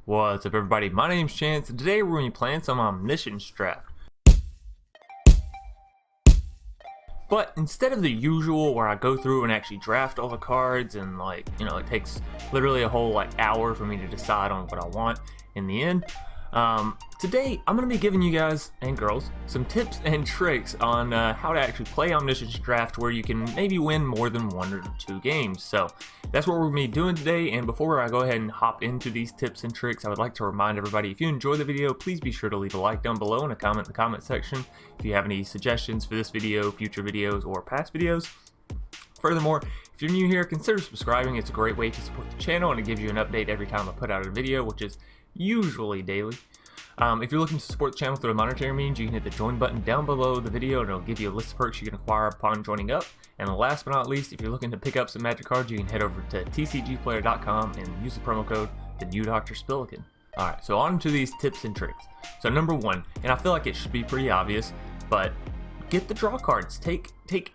What's up, everybody? My name's Chance, and today we're going to be playing some Omniscience Draft. But instead of the usual where I go through and actually draft all the cards and it takes literally a whole hour for me to decide on what I want in the end, today I'm going to be giving you guys and girls some tips and tricks on how to actually play Omniscience Draft where you can maybe win more than 1 or 2 games. So that's what we're going to be doing today, and before I go ahead and hop into these tips and tricks, I would like to remind everybody, if you enjoy the video, please be sure to leave a like down below and a comment in the comment section if you have any suggestions for this video, future videos, or past videos. Furthermore, if you're new here, consider subscribing. It's a great way to support the channel, and it gives you an update every time I put out a video, which is usually daily. If you're looking to support the channel through a monetary means, you can hit the join button down below the video and it'll give you a list of perks you can acquire upon joining up. And last but not least, if you're looking to pick up some magic cards, you can head over to tcgplayer.com and use the promo code TheNewDrSpillikin. Alright, so on to these tips and tricks. So number 1, and I feel like it should be pretty obvious, but get the draw cards. Take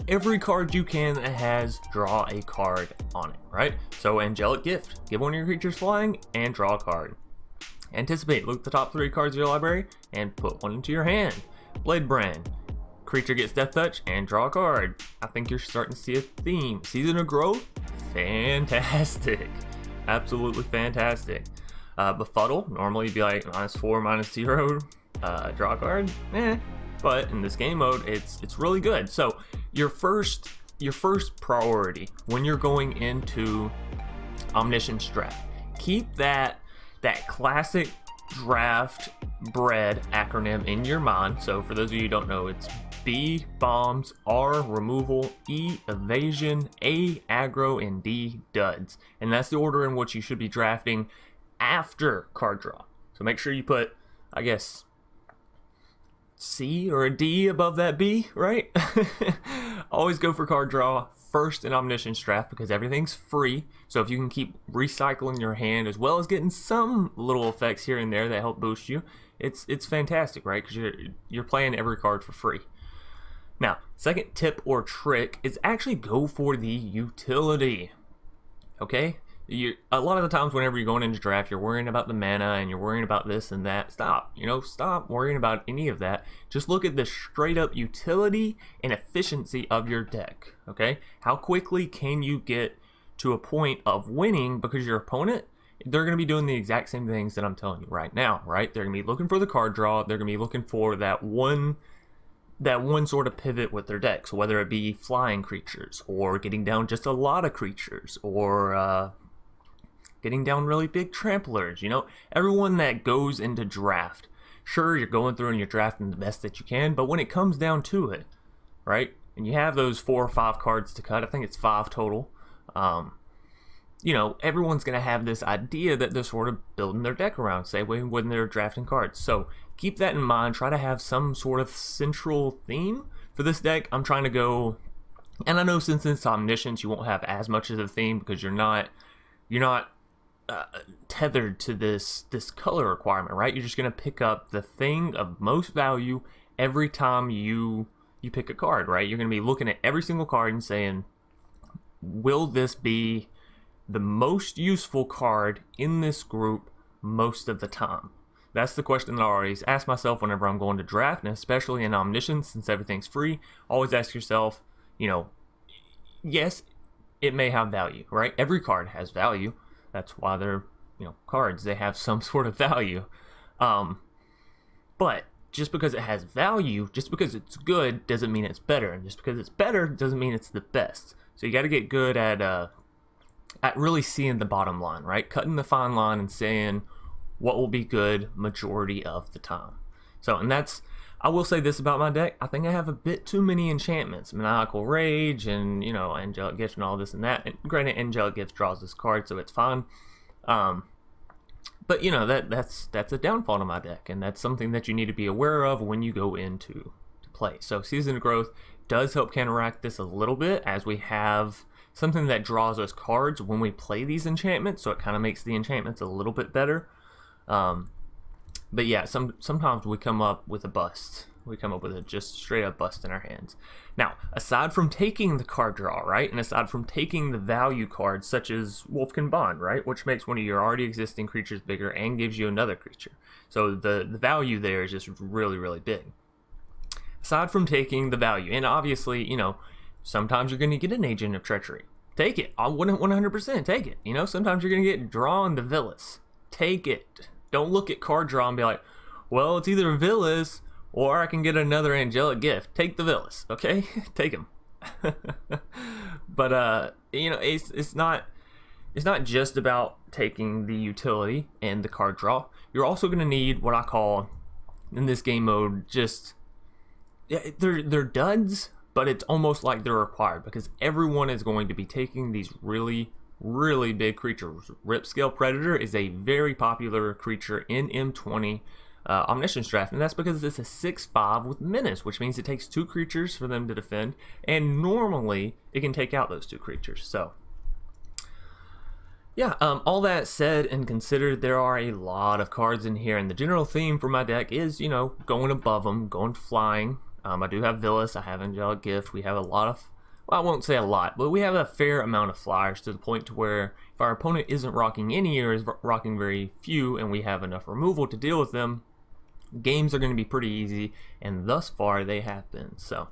every card you can that has draw a card on it, right? So Angelic Gift, give one of your creatures flying and draw a card. Anticipate, look at the top 3 cards of your library and put one into your hand. Blade Brand, creature gets Death Touch and draw a card. I think you're starting to see a theme. Season of Growth, fantastic. Absolutely fantastic. Befuddle, normally you'd be like -4, -0, draw a card, but in this game mode, it's really good. So your first priority when you're going into Omniscience Draft, keep that classic draft bread acronym in your mind. So for those of you who don't know, it's B bombs, R removal, E evasion, A aggro, and D duds. And that's the order in which you should be drafting after card draw. So make sure you put, I guess, C or a D above that B, right? Always go for card draw first in Omniscience Draft because everything's free. So if you can keep recycling your hand as well as getting some little effects here and there that help boost you, it's fantastic, right? Because you're playing every card for free. Now, second tip or trick is actually go for the utility. Okay? A lot of the times whenever you're going into draft, you're worrying about the mana and you're worrying about this and that. Stop worrying about any of that. Just look at the straight up utility and efficiency of your deck. Okay, how quickly can you get to a point of winning, because your opponent, they're going to be doing the exact same things that I'm telling you right now, right? They're going to be looking for the card draw. They're going to be looking for that one sort of pivot with their deck. So whether it be flying creatures or getting down just a lot of creatures or getting down really big tramplers, everyone that goes into draft, sure, you're going through and you're drafting the best that you can, but when it comes down to it, right, and you have those 4 or 5 cards to cut, I think it's 5 total, everyone's going to have this idea that they're sort of building their deck around, say, when they're drafting cards. So keep that in mind. Try to have some sort of central theme for this deck. I'm trying to go, and I know since it's Omniscience, you won't have as much of a theme because you're not tethered to this color requirement, right? You're just going to pick up the thing of most value every time you pick a card, right? You're going to be looking at every single card and saying, will this be the most useful card in this group most of the time? That's the question that I always ask myself whenever I'm going to draft, and especially in Omniscience, since everything's free. Always ask yourself, yes, it may have value, right? Every card has value. That's why they're, cards. They have some sort of value. But just because it has value, just because it's good, doesn't mean it's better. And just because it's better doesn't mean it's the best. So you got to get good at really seeing the bottom line, right? Cutting the fine line and saying what will be good majority of the time. So, and I will say this about my deck. I think I have a bit too many enchantments. Maniacal Rage and, Angelic Gift and all this and that. And granted, Angelic Gift draws this card, so it's fine. But, that's a downfall to my deck. And that's something that you need to be aware of when you go into play. So Season of Growth does help counteract this a little bit, as we have something that draws us cards when we play these enchantments. So it kind of makes the enchantments a little bit better. But yeah, sometimes we come up with a bust we come up with a just straight up bust in our hands. Now, aside from taking the card draw, right, and aside from taking the value cards such as Wolfkin Bond, right, which makes one of your already existing creatures bigger and gives you another creature. So the value there is just really, really big. Aside from taking the value, and obviously, you know, sometimes you're going to get an Agent of Treachery. Take it. I wouldn't 100% take it. You know, sometimes you're going to get drawn to Villas. Take it. Don't look at card draw and be like, well, it's either Villas or I can get another angelic gift. Take the Villas, okay? Take them. But you know, it's not just about taking the utility and the card draw. You're also going to need what I call in this game mode just they're duds, but it's almost like they're required because everyone is going to be taking these really big creatures. Ripscale Predator is a very popular creature in M20 Omniscience Draft, and that's because it's a 6/5 with Menace, which means it takes 2 creatures for them to defend, and normally it can take out those 2 creatures. So yeah, all that said and considered, there are a lot of cards in here, and the general theme for my deck is, you know, going above them, going flying. I do have Villas, I have Angelic Gift, we have a lot of, well, I won't say a lot, but we have a fair amount of flyers to the point to where if our opponent isn't rocking any or is rocking very few and we have enough removal to deal with them, games are going to be pretty easy, and thus far they have been. So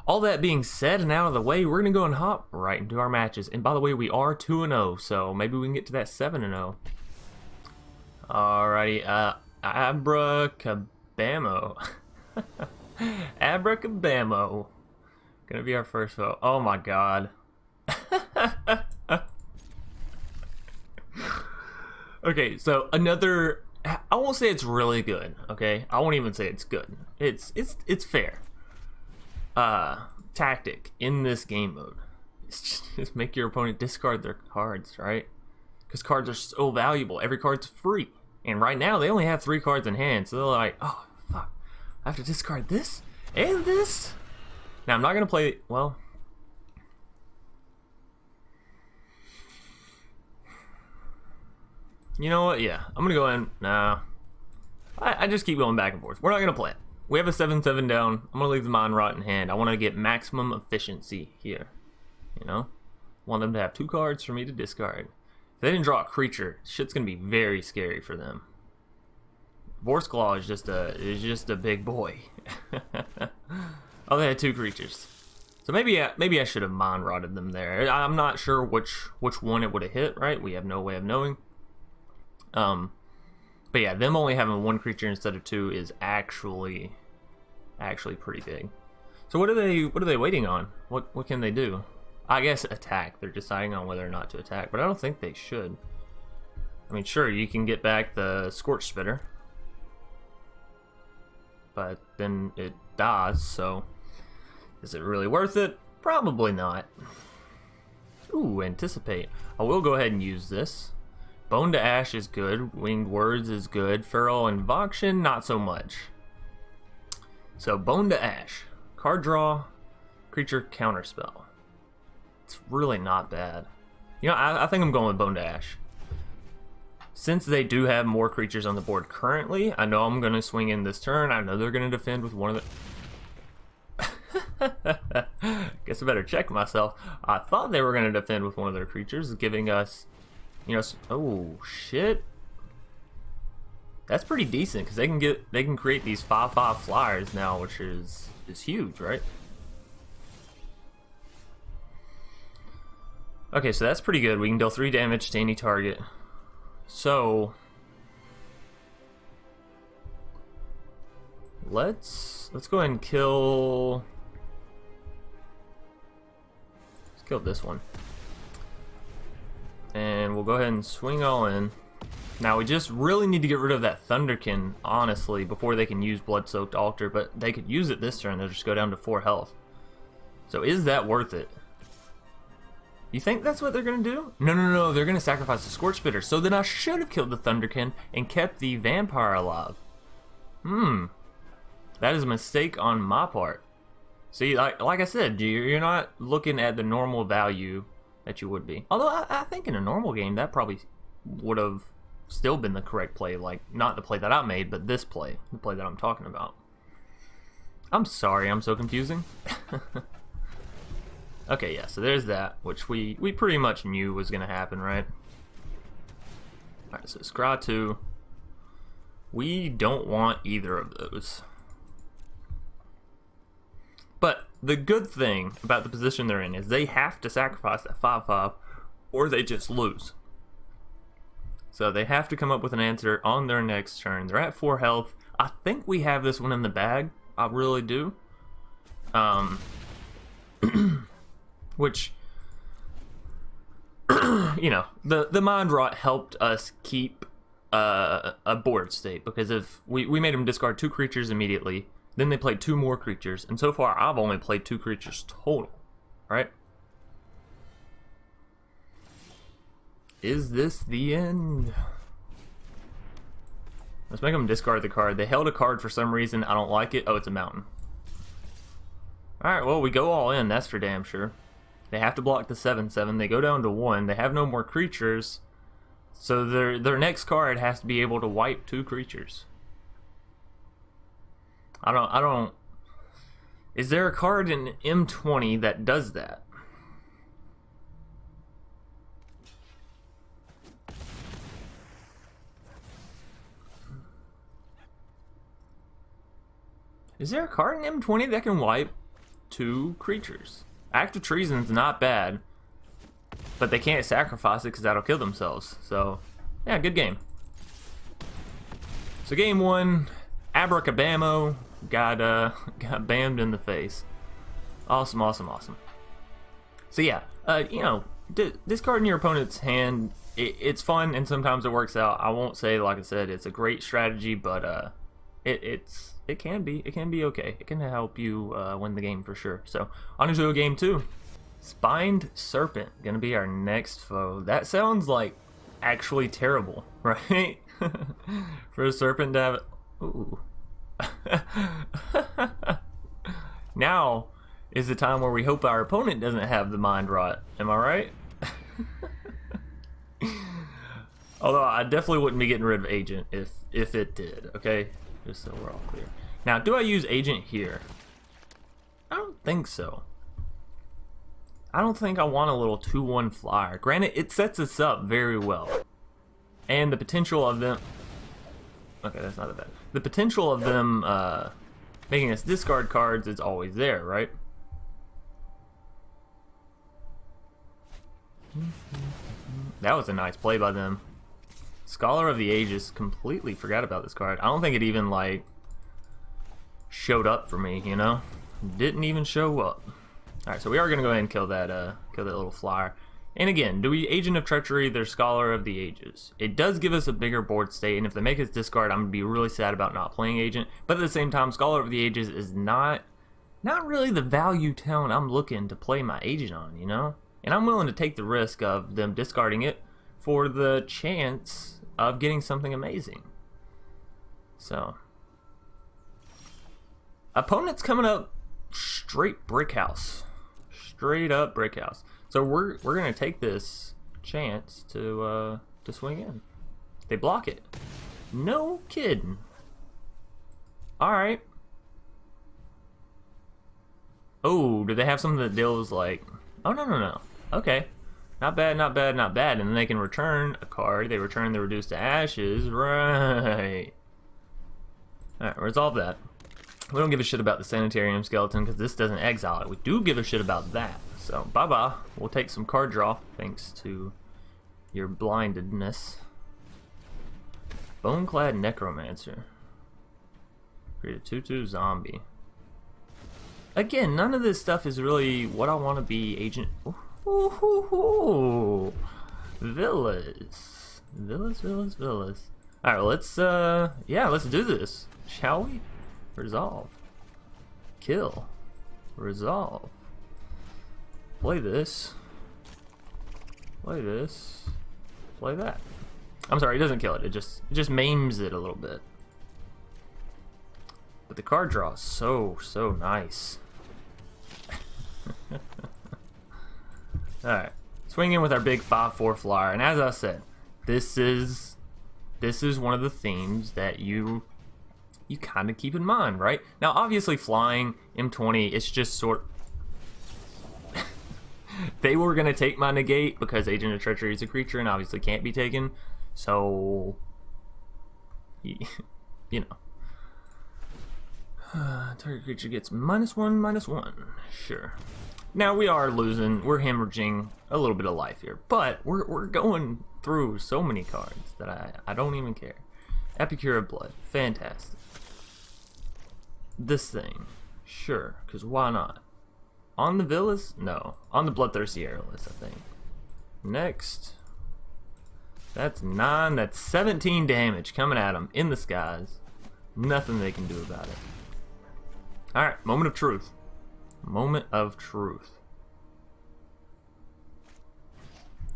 all that being said and out of the way, we're going to go and hop right into our matches. And by the way, we are 2-0, so maybe we can get to that 7-0. Alrighty, Abracabamo. Abracabamo. Gonna be our first vote. Oh my god. Okay, so another, I won't say it's really good, okay? I won't even say it's good. It's fair. Tactic in this game mode. It's just make your opponent discard their cards, right? Because cards are so valuable. Every card's free. And right now they only have 3 cards in hand, so they're like, oh fuck, I have to discard this and this. Now I'm not gonna play, well, you know what? Yeah, I'm gonna go in. Nah, I just keep going back and forth. We're not gonna play it. We have a 7/7 down. I'm gonna leave the Mind Rot in hand. I want to get maximum efficiency here. You know, want them to have 2 cards for me to discard. If they didn't draw a creature, shit's gonna be very scary for them. Vorse Claw is just a big boy. Oh, they had 2 creatures. So maybe I should have Mind Rotted them there. I'm not sure which one it would have hit. Right? We have no way of knowing. But yeah, them only having 1 creature instead of 2 is actually pretty big. So what are they waiting on? What can they do? I guess attack. They're deciding on whether or not to attack, but I don't think they should. I mean, sure, you can get back the Scorch Spitter, but then it dies, so is it really worth it? Probably not. Ooh, Anticipate. I will go ahead and use this. Bone to Ash is good. Winged Words is good. Feral Invocation, not so much. So Bone to Ash. Card draw. Creature counterspell. It's really not bad. You know, I think I'm going with Bone to Ash. Since they do have more creatures on the board currently, I know I'm going to swing in this turn. I know they're going to defend with one of the... Guess I better check myself. I thought they were going to defend with one of their creatures, giving us, you know... Oh, shit. That's pretty decent, because they can create these 5/5 flyers now, which is huge, right? Okay, so that's pretty good. We can deal 3 damage to any target. So let's go ahead and kill. Let's kill this one, and we'll go ahead and swing all in. Now we just really need to get rid of that Thunderkin, honestly, before they can use Blood-Soaked Altar. But they could use it this turn. They'll just go down to 4 health. So is that worth it? You think that's what they're going to do? No, they're going to sacrifice the Scorch Spitter. So then I should have killed the Thunderkin and kept the Vampire alive. That is a mistake on my part. See, like I said, you're not looking at the normal value that you would be. Although I think in a normal game, that probably would have still been the correct play. Like, not the play that I made, but this play. The play that I'm talking about. I'm sorry, I'm so confusing. Okay, yeah, so there's that, which we pretty much knew was gonna happen, right? Alright, so Scry 2. We don't want either of those. But the good thing about the position they're in is they have to sacrifice that 5/5 or they just lose. So they have to come up with an answer on their next turn. They're at 4 health. I think we have this one in the bag. I really do. Which, you know, the mind rot helped us keep a board state, because if we made them discard 2 creatures immediately, then they played 2 more creatures, and so far I've only played 2 creatures total, right? Is this the end? Let's make them discard the card. They held a card for some reason. I don't like it. Oh, it's a mountain. Alright, well, we go all in. That's for damn sure. They have to block the 7/7. They go down to 1. They have no more creatures. So their next card has to be able to wipe 2 creatures. I don't... Is there a card in M20 that does that? Is there a card in M20 that can wipe 2 creatures? Active Treason's not bad, but they can't sacrifice it because that'll kill themselves. So, yeah, good game. So game 1, Abracabamo got bammed in the face. Awesome, awesome, awesome. So yeah, you know, discarding your opponent's hand, it's fun and sometimes it works out. I won't say, like I said, it's a great strategy, but it can be okay. It can help you win the game for sure. So on to game 2. Spined Serpent gonna be our next foe. That sounds like actually terrible, right? For a serpent to have it. Ooh. Now is the time where we hope our opponent doesn't have the mind rot. Am I right? Although I definitely wouldn't be getting rid of Agent if it did, okay? Just so we're all clear. Now, do I use Agent here? I don't think so. I don't think I want a little 2/1 flyer. Granted, it sets us up very well. And the potential of them... Okay, that's not that bad. The potential of them making us discard cards is always there, right? That was a nice play by them. Scholar of the Ages, completely forgot about this card. I don't think it even, like, showed up for me, you know? Didn't even show up. Alright, so we are going to go ahead and kill that little flyer. And again, do we Agent of Treachery, their Scholar of the Ages? It does give us a bigger board state, and if they make us discard, I'm going to be really sad about not playing Agent. But at the same time, Scholar of the Ages is not really the value tone I'm looking to play my Agent on, you know? And I'm willing to take the risk of them discarding it for the chance of getting something amazing. So, opponent's coming up straight brick house. Straight up brick house. So we're gonna take this chance to swing in. They block it. No kidding. Alright. Oh, do they have something that deals like... Oh, no. Okay. Not bad, not bad, not bad. And then they can return a card. They return the Reduced to Ashes. Right. Alright, resolve that. We don't give a shit about the Sanitarium Skeleton because this doesn't exile it. We do give a shit about that. So, bye-bye. We'll take some card draw thanks to your blindedness. Boneclad Necromancer. Create a 2/2 zombie. Again, none of this stuff is really what I want to be, Agent. Ooh, villas. Alright, well, let's do this. Shall we? Resolve. Kill. Resolve. Play this. Play this. Play that. I'm sorry, it doesn't kill it. It just maims it a little bit. But the card draw is so nice. Alright. Swing in with our big 5/4 flyer. And as I said, this is one of the themes that you you kind of keep in mind, right? Now, obviously, flying M20, it's just sort. They were gonna take my negate because Agent of Treachery is a creature and obviously can't be taken. So, you know. Target creature gets -1/-1. Sure. Now we are losing. We're hemorrhaging a little bit of life here, but we're going through so many cards that I don't even care. Epicure of Blood, fantastic. This thing, sure, because why not? On the Villas? No. On the Bloodthirsty Airless, I think. Next. That's 9. That's 17 damage coming at them in the skies. Nothing they can do about it. Alright, moment of truth. Moment of truth.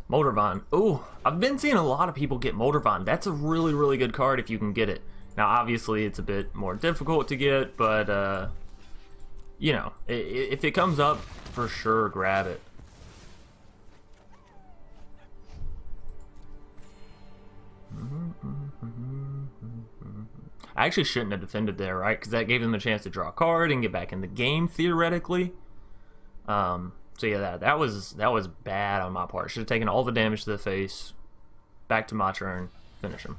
Moldervine. Ooh, I've been seeing a lot of people get Moldervine. That's a really, really good card if you can get it. Now, obviously, it's a bit more difficult to get, but, you know, if it comes up, for sure, grab it. I actually shouldn't have defended there, right? Because that gave them a chance to draw a card and get back in the game, theoretically. So yeah, that was bad on my part. Should have taken all the damage to the face. Back to my turn. Finish him.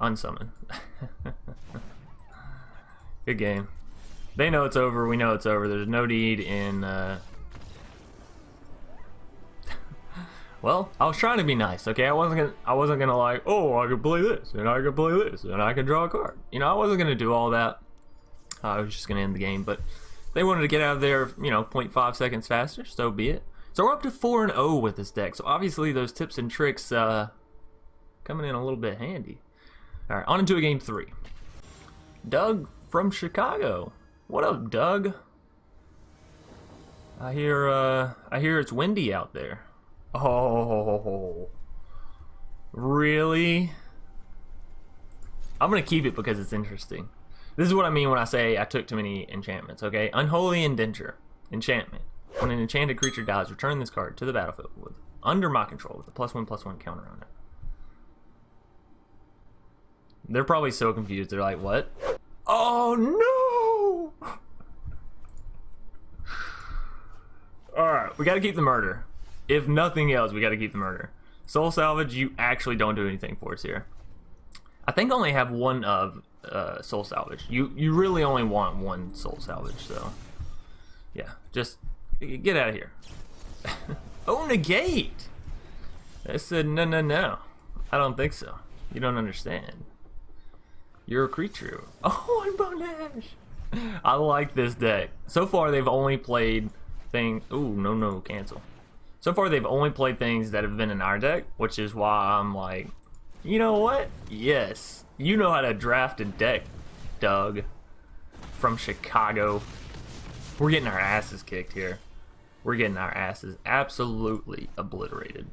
Unsummon. Good game. They know it's over. We know it's over. There's no need in... Well, I was trying to be nice, okay? I wasn't gonna like, oh, I could play this, and I could play this, and I could draw a card. You know, I wasn't gonna do all that. I was just gonna end the game, but they wanted to get out of there, you know, 0.5 seconds faster, so be it. So we're up to 4-0 with this deck, so obviously those tips and tricks coming in a little bit handy. All right, on into a game 3. Doug from Chicago. What up, Doug? I hear it's windy out there. Oh, really? I'm gonna keep it because it's interesting. This is what I mean when I say I took too many enchantments, okay? Unholy Indenture. Enchantment. When an enchanted creature dies, return this card to the battlefield with under my control with a +1/+1 counter on it. They're probably so confused. They're like, what? Oh, no! Alright, we gotta keep the murder. If nothing else, we gotta keep the murder. Soul Salvage, you actually don't do anything for us here. I think I only have one of Soul Salvage. You really only want one Soul Salvage, so... yeah, just get out of here. Oh, negate! I said no. I don't think so. You don't understand. You're a creature. Oh, and Bonash! I like this deck. So far, they've only played things... ooh, no, cancel. So far, they've only played things that have been in our deck, which is why I'm like, you know what? Yes, you know how to draft a deck, Doug, from Chicago. We're getting our asses kicked here. We're getting our asses absolutely obliterated.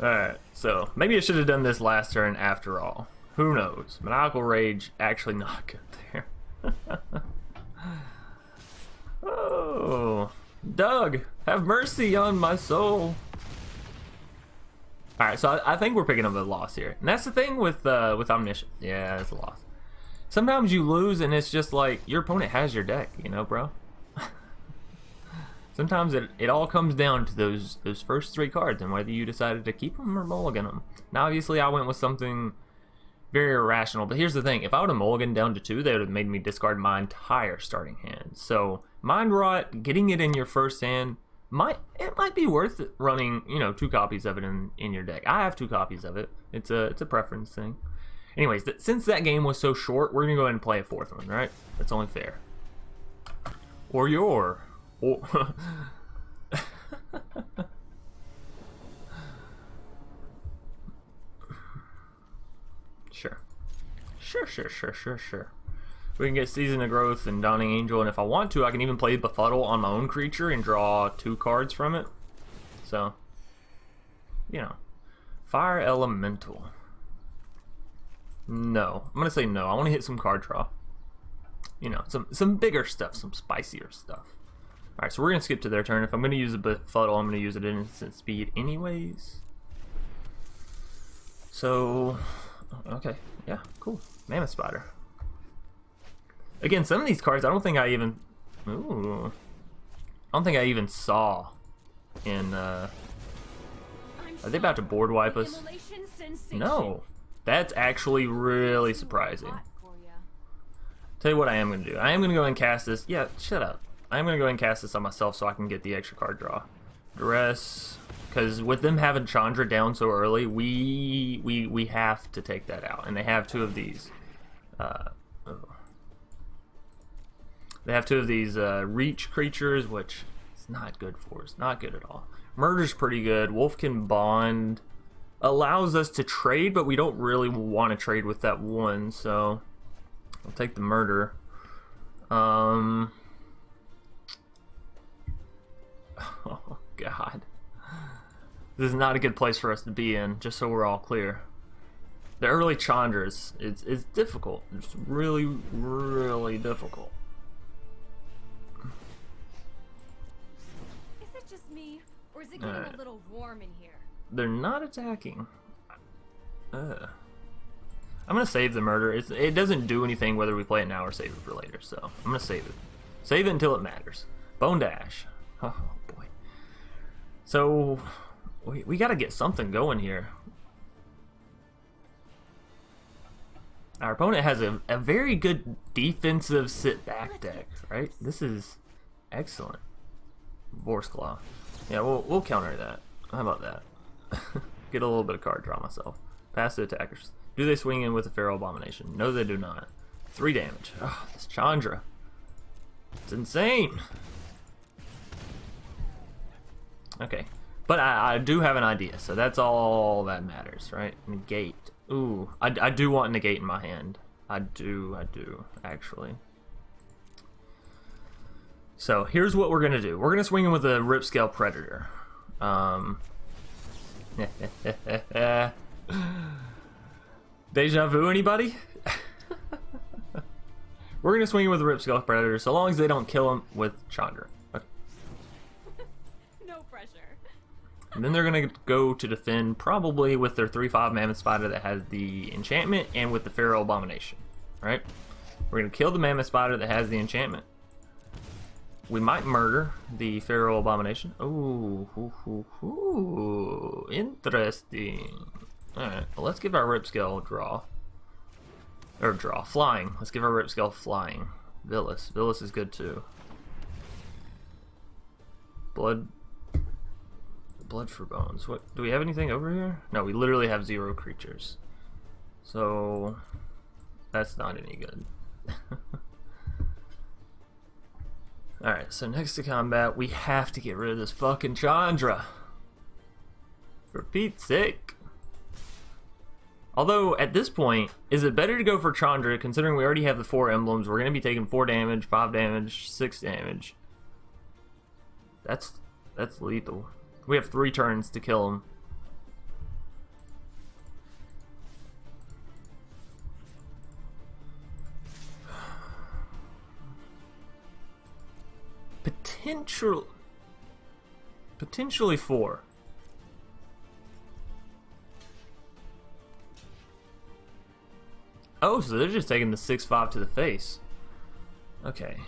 Alright, so maybe I should have done this last turn after all. Who knows? Maniacal Rage, actually not good there. Oh, Doug, have mercy on my soul. Alright, so I think we're picking up a loss here. And that's the thing with Omniscience. Yeah, it's a loss. Sometimes you lose and it's just like, your opponent has your deck, you know, bro? Sometimes it all comes down to those first 3 cards and whether you decided to keep them or mulligan them. Now, obviously, I went with something very irrational, but here's the thing. If I would have mulliganed down to 2, they would have made me discard my entire starting hand. So, Mind Rot, getting it in your first hand, it might be worth it running, you know, 2 copies of it in your deck. I have 2 copies of it. It's a preference thing. Anyways, since that game was so short, we're going to go ahead and play a 4th one, right? That's only fair. Or your... Sure. We can get Season of Growth and Dawning Angel, and if I want to, I can even play Befuddle on my own creature and draw 2 cards from it. So, you know. Fire Elemental. No. I'm going to say no. I want to hit some card draw. You know, some bigger stuff, some spicier stuff. Alright, so we're going to skip to their turn. If I'm going to use a Befuddle, I'm going to use it at instant speed anyways. So, okay, yeah, cool. Mammoth Spider. Again, some of these cards I don't think I even... Ooh. I don't think I even saw in... Are they about to board wipe us? No. That's actually really surprising. Tell you what I am going to do. I am going to go and cast this. Yeah, shut up. I am going to go and cast this on myself so I can get the extra card draw. Duress. Because with them having Chandra down so early, we have to take that out. And they have two of these. They have two of these reach creatures, which is not good for us. Not good at all. Murder's pretty good. Wolfkin Bond allows us to trade, but we don't really want to trade with that one, so I'll take the murder. Oh god. This is not a good place for us to be in, just so we're all clear. The early Chandras, it's difficult. It's really, really difficult. Is it just me, or is it getting a little warm in here? They're not attacking. I'm gonna save the murder. It doesn't do anything whether we play it now or save it for later, so I'm gonna save it. Save it until it matters. Bone Dash. Oh boy. So we gotta get something going here. Our opponent has a very good defensive sit back deck, right? This is excellent. Vorse Claw. Yeah, we'll counter that. How about that? Get a little bit of card draw myself. Pass the attackers. Do they swing in with a Feral Abomination? No, they do not. 3 damage. Oh, this Chandra. It's insane. Okay. But I do have an idea, so that's all that matters, right? Negate. Ooh, I do want negate in my hand. I do, actually. So here's what we're gonna do. We're gonna swing in with a Ripscale Predator. Deja vu, anybody? We're gonna swing in with a Ripscale Predator, so long as they don't kill him with Chandra. Okay. No pressure. And then they're gonna go to defend, probably with their 3/5 Mammoth Spider that has the enchantment, and with the Feral Abomination. Right? We're gonna kill the Mammoth Spider that has the enchantment. We might murder the Feral Abomination. Ooh, interesting. Alright, well, let's give our Ripscale draw. Or draw. Flying. Let's give our Ripscale flying. Villas. Villas is good too. Blood for bones. What? Do we have anything over here? No, we literally have 0 creatures. So that's not any good. Alright, so next to combat, we have to get rid of this fucking Chandra. For Pete's sake. Although, at this point, is it better to go for Chandra, considering we already have the 4 emblems? We're going to be taking 4 damage, 5 damage, 6 damage. That's lethal. We have 3 turns to kill him. Potentially 4. Oh, so they're just taking the 6/5 to the face. Okay.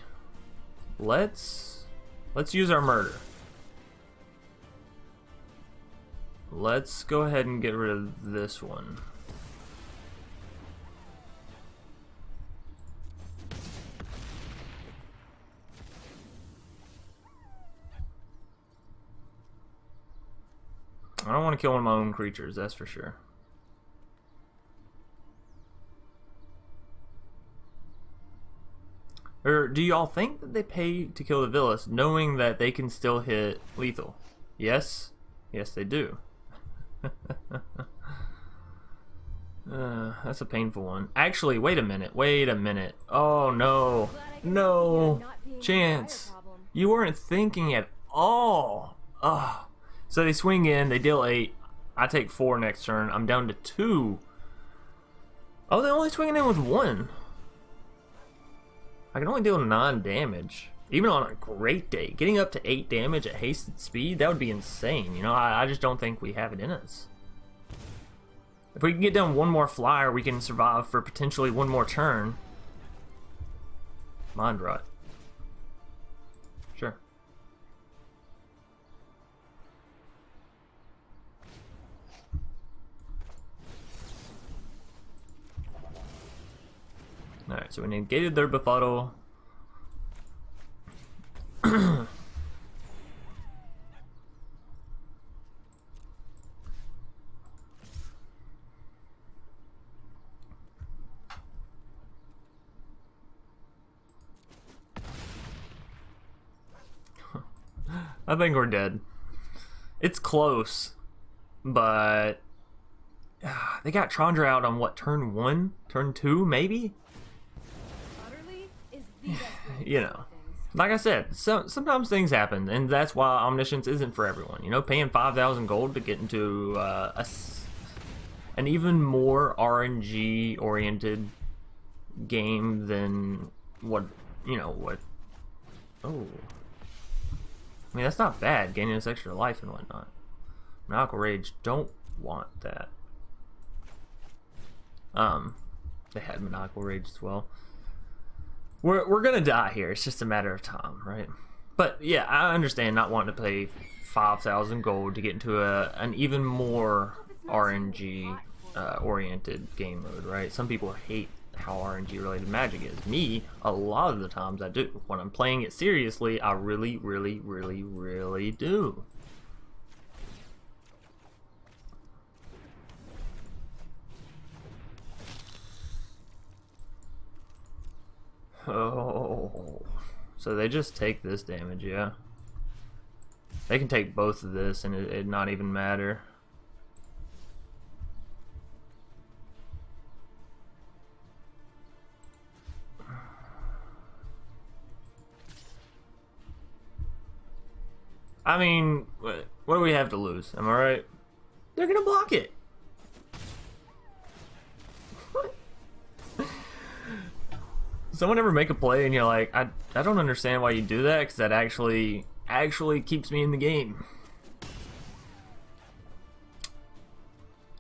Let's use our murder. Let's go ahead and get rid of this one. I don't want to kill one of my own creatures, that's for sure. Or do y'all think that they pay to kill the Villas knowing that they can still hit lethal? Yes? Yes, they do. That's a painful one. Actually, wait a minute. Oh no. No. Chance. You weren't thinking at all. Ugh. So they swing in, they deal 8. I take 4 next turn. I'm down to 2. Oh, they're only swinging in with 1. I can only deal 9 damage. Even on a great day. Getting up to 8 damage at hasted speed, that would be insane. You know, I just don't think we have it in us. If we can get down one more flyer, we can survive for potentially one more turn. Mind rot. Sure. Alright, so we negated their befuddle. I think we're dead. It's close, but they got Chandra out on what, turn 1? Turn 2, maybe? Utterly is the best way to You do know, things. like I said, sometimes things happen, and that's why Omniscience isn't for everyone. You know, paying 5,000 gold to get into an even more RNG-oriented game than what, you know, what... Oh... I mean, that's not bad, gaining this extra life and whatnot. Maniacal Rage, don't want that. They had Maniacal Rage as well. We're gonna die here, it's just a matter of time, right? But yeah, I understand not wanting to pay 5,000 gold to get into an even more RNG oriented game mode, right? Some people hate how RNG related Magic is. Me, a lot of the times I do. When I'm playing it seriously, I really, really, really, really do. Oh, so they just take this damage, yeah. They can take both of this and it not even matter. I mean, what do we have to lose? Am I right? They're gonna block it. What? Someone ever make a play and you're like, I don't understand why you do that, because that actually keeps me in the game.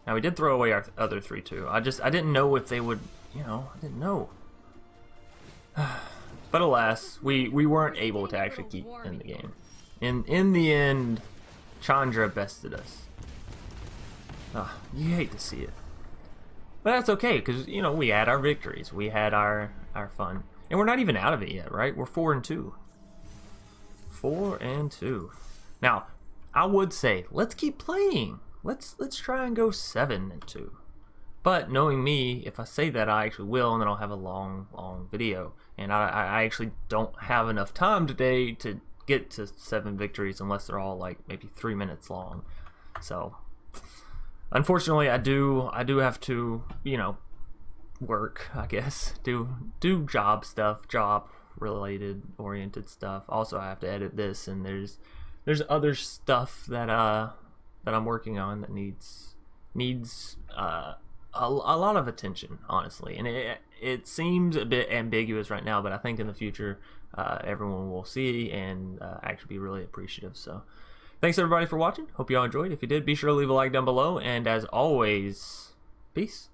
Now we did throw away our other 3 too. I didn't know if they would, you know, I didn't know. But alas, we weren't able to actually keep in the game. In the end, Chandra bested us. You hate to see it. But that's okay, because, you know, we had our victories. We had our fun. And we're not even out of it yet, right? We're 4-2. 4-2. Now, I would say, let's keep playing. Let's try and go 7-2. But knowing me, if I say that, I actually will, and then I'll have a long video. And I actually don't have enough time today to get to 7 victories unless they're all like maybe 3 minutes long. So unfortunately I do have to, you know, work, I guess, do job stuff, job related oriented stuff. Also I have to edit this, and there's other stuff that I'm working on that needs a lot of attention, honestly. And it seems a bit ambiguous right now, but I think in the future everyone will see and actually be really appreciative. So thanks everybody for watching. Hope you all enjoyed. If you did, be sure to leave a like down below, and as always, peace.